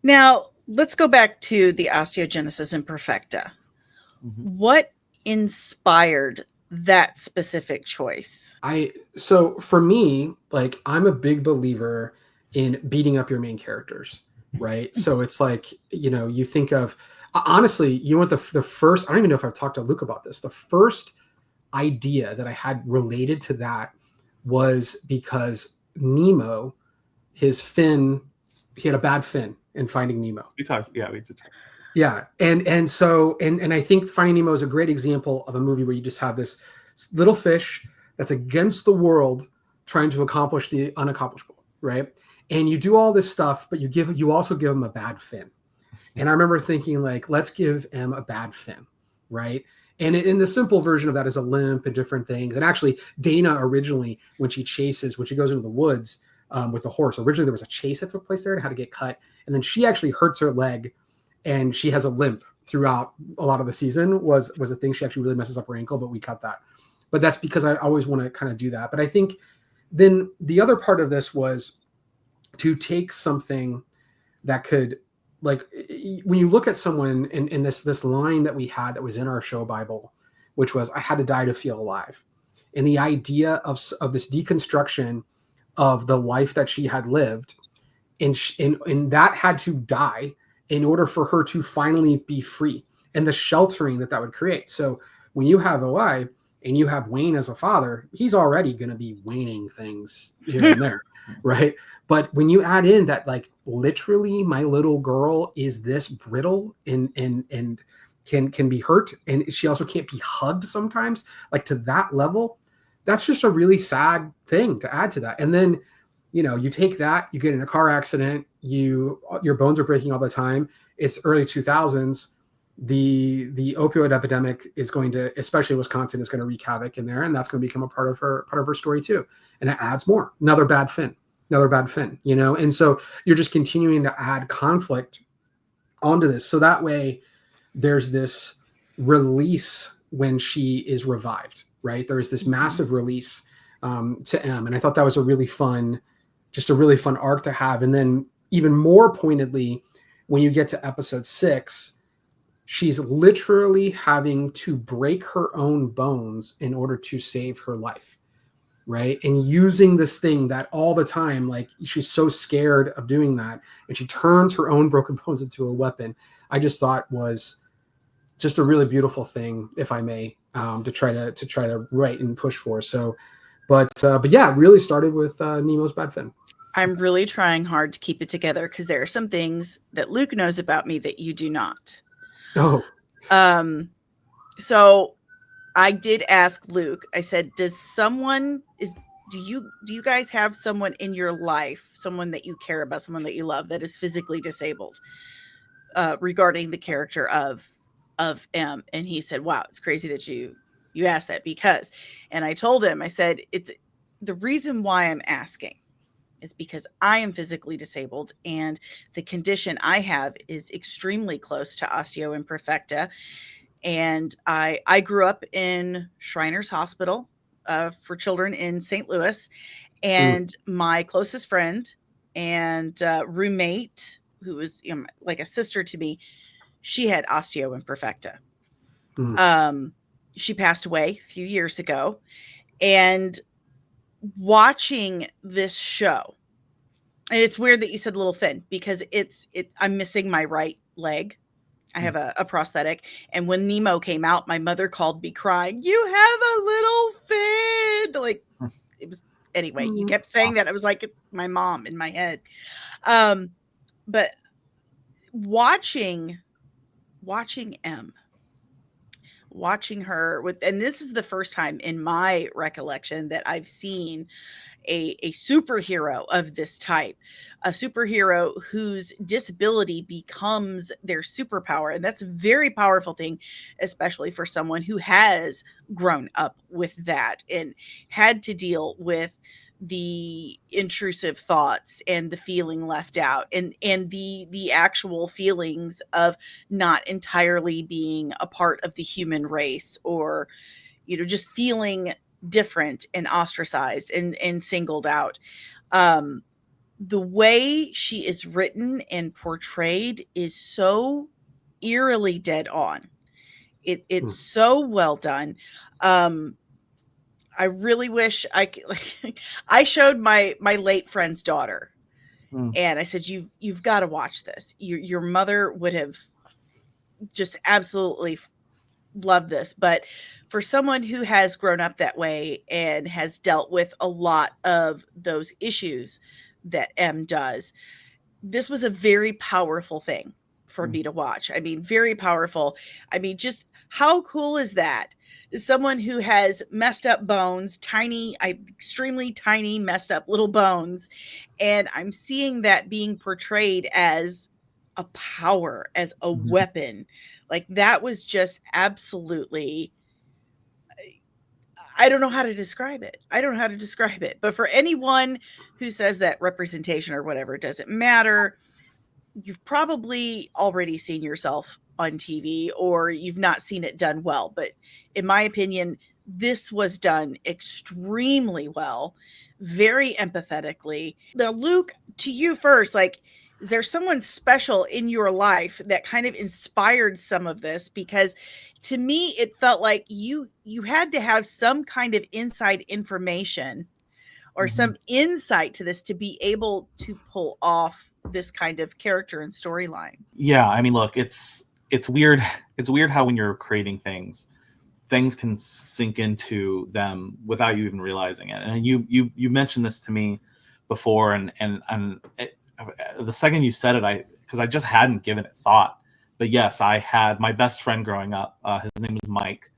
Now, let's go back to the Osteogenesis Imperfecta. Mm-hmm. What inspired that specific choice? So for me, like, I'm a big believer in beating up your main characters, right? So it's like, you think of, honestly, you want the first, I don't even know if I've talked to Luke about this. The first idea that I had related to that was because Nemo, his fin, he had a bad fin in Finding Nemo. We did talk. Yeah, and I think Finding Nemo is a great example of a movie where you just have this little fish that's against the world trying to accomplish the unaccomplishable, right? And you do all this stuff, but you also give him a bad fin. And I remember thinking, like, let's give him a bad fin, right? And in the simple version of that is a limp and different things. And actually, Dana originally, when she goes into the woods with the horse, originally there was a chase that took place there and had to get cut. And then she actually hurts her leg and she has a limp throughout a lot of the season was a thing. She actually really messes up her ankle, but we cut that. But that's because I always want to kind of do that. But I think then the other part of this was to take something that could, like, when you look at someone in this line that we had that was in our show Bible, which was, I had to die to feel alive. And the idea of this deconstruction of the life that she had lived, and that had to die in order for her to finally be free, and the sheltering that would create. So when you have OI and you have Wayne as a father, he's already going to be waning things here and there, right? But when you add in that, like, literally my little girl is this brittle and can be hurt, and she also can't be hugged sometimes, like, to that level, that's just a really sad thing to add to that. And then, you take that, you get in a car accident, your bones are breaking all the time. It's early 2000s. The opioid epidemic is going to, especially Wisconsin, is going to wreak havoc in there, and that's going to become a part of her story too. And it adds more, another bad fin, and so you're just continuing to add conflict onto this. So that way there's this release when she is revived, right? There is this massive release to M. And I thought that was a really fun arc to have. And then even more pointedly, when you get to episode 6, she's literally having to break her own bones in order to save her life, right? And using this thing that all the time, like, she's so scared of doing that, and she turns her own broken bones into a weapon. I just thought was just a really beautiful thing, if I may, to try to write and push for. So, but yeah, it really started with Nemo's bad fin. I'm really trying hard to keep it together because there are some things that Luke knows about me that you do not. Oh. So I did ask Luke, I said, do you guys have someone in your life, someone that you care about, someone that you love that is physically disabled, regarding the character of M? And he said, wow, it's crazy that you asked that, because, and I told him, I said, it's the reason why I'm asking is because I am physically disabled, and the condition I have is extremely close to osteoimperfecta. And I grew up in Shriners Hospital for children in St. Louis. And my closest friend and roommate, who was, like a sister to me, she had osteoimperfecta. She passed away a few years ago. And watching this show, and it's weird that you said little fin, because I'm missing my right leg. I have a prosthetic. And when Nemo came out, my mother called me crying, you have a little fin. Like, it was, anyway, you kept saying that. I was like, my mom in my head. But watching M, watching her and this is the first time in my recollection that I've seen a superhero of this type, a superhero whose disability becomes their superpower. And that's a very powerful thing, especially for someone who has grown up with that and had to deal with the intrusive thoughts and the feeling left out, and the actual feelings of not entirely being a part of the human race, or just feeling different and ostracized and singled out. the way she is written and portrayed is so eerily dead on. It's so well done. I really wish I showed my late friend's daughter, and I said, you've got to watch this. Your mother would have just absolutely loved this. But for someone who has grown up that way and has dealt with a lot of those issues that M does, this was a very powerful thing for me to watch. I mean, very powerful. I mean, just how cool is that? Someone who has messed up bones, extremely tiny, messed up little bones. And I'm seeing that being portrayed as a power, as a weapon. Like, that was just absolutely, I don't know how to describe it. But for anyone who says that representation or whatever doesn't matter, you've probably already seen yourself on TV, or you've not seen it done well. But in my opinion, this was done extremely well, very empathetically. Now, Luke, to you first, like, is there someone special in your life that kind of inspired some of this? Because to me, it felt like you had to have some kind of inside information or some insight to this to be able to pull off this kind of character and storyline. Yeah, I mean, look, it's weird. It's weird how when you're creating things can sink into them without you even realizing it. And you mentioned this to me before, and the second you said it, because I just hadn't given it thought. But yes, I had my best friend growing up. His name was Mike.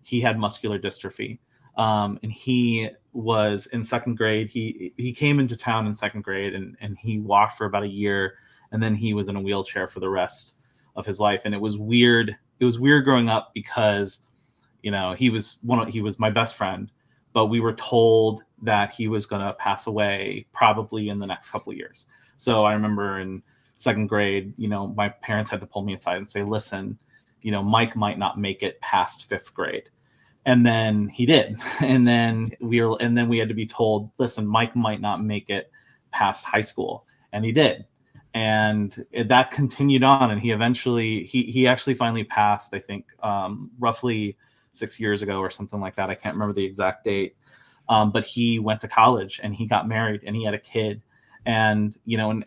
He had muscular dystrophy, and he was in second grade. He came into town in second grade, and he walked for about a year, and then he was in a wheelchair for the rest of his life. And it was weird. It was weird growing up because, you know, he was my best friend, but we were told that he was going to pass away probably in the next couple of years. So I remember in second grade, you know, my parents had to pull me aside and say, listen, you know, Mike might not make it past fifth grade. And then he did. And then we had to be told, listen, Mike might not make it past high school. And he did. And that continued on. And he eventually, he actually finally passed, I think, roughly 6 years ago or something like that. I can't remember the exact date. But he went to college and he got married and he had a kid. And, you know,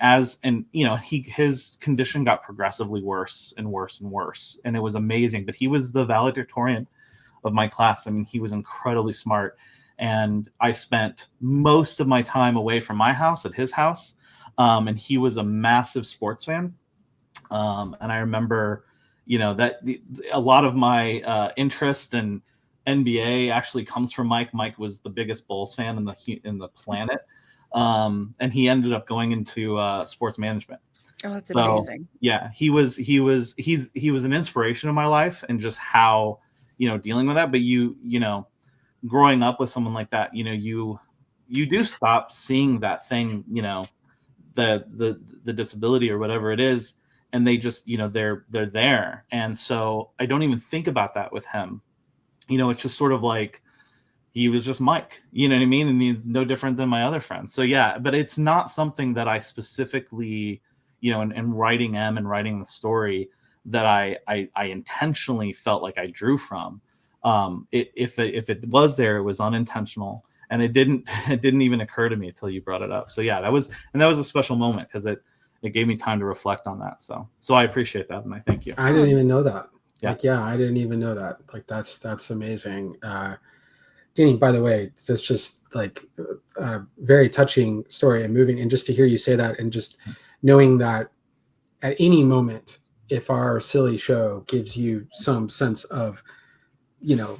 his condition got progressively worse and worse and worse. And it was amazing. But he was the valedictorian of my class. I mean, he was incredibly smart. And I spent most of my time away from my house at his house. And he was a massive sports fan. And I remember, you know, that a lot of my interest in NBA actually comes from Mike. Mike was the biggest Bulls fan in the planet. And he ended up going into sports management. Oh, that's amazing. Yeah, he was an inspiration in my life, and just how, you know, dealing with that. But you know, growing up with someone like that, you know, you do stop seeing that thing, you know, the disability or whatever it is, and they just, you know, they're there. And so I don't even think about that with him. You know, it's just sort of like he was just Mike, you know what I mean? And he's no different than my other friends. So yeah, but it's not something that I specifically, you know, in writing M and writing the story, that I intentionally felt like I drew from. If it was there, it was unintentional, and it didn't even occur to me until you brought it up. So yeah, that was a special moment because it gave me time to reflect on that. So I appreciate that, and I thank you. I didn't even know that. Yeah. I didn't even know that. Like, that's amazing. Danny, by the way, it's just like a very touching story and moving. And just to hear you say that, and just knowing that at any moment, if our silly show gives you some sense of, you know,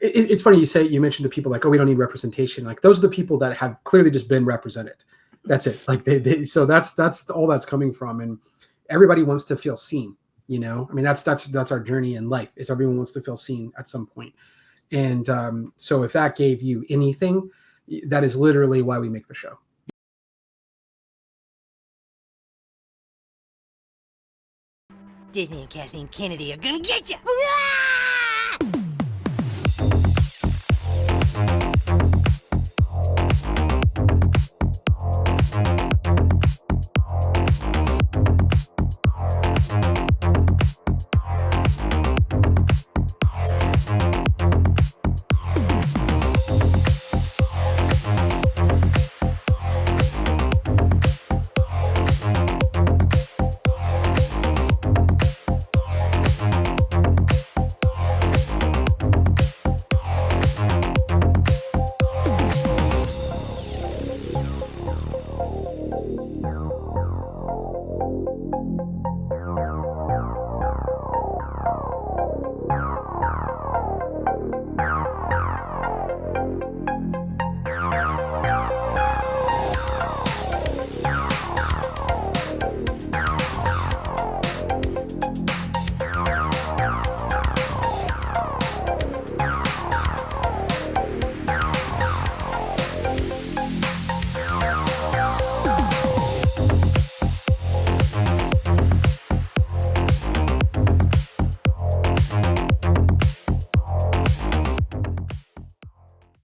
it's funny you mentioned the people like, oh, we don't need representation. Like, those are the people that have clearly just been represented. That's it. Like so that's all that's coming from. And everybody wants to feel seen, you know, I mean, that's our journey in life, is everyone wants to feel seen at some point. And so if that gave you anything, that is literally why we make the show. Disney and Kathleen Kennedy are gonna get you!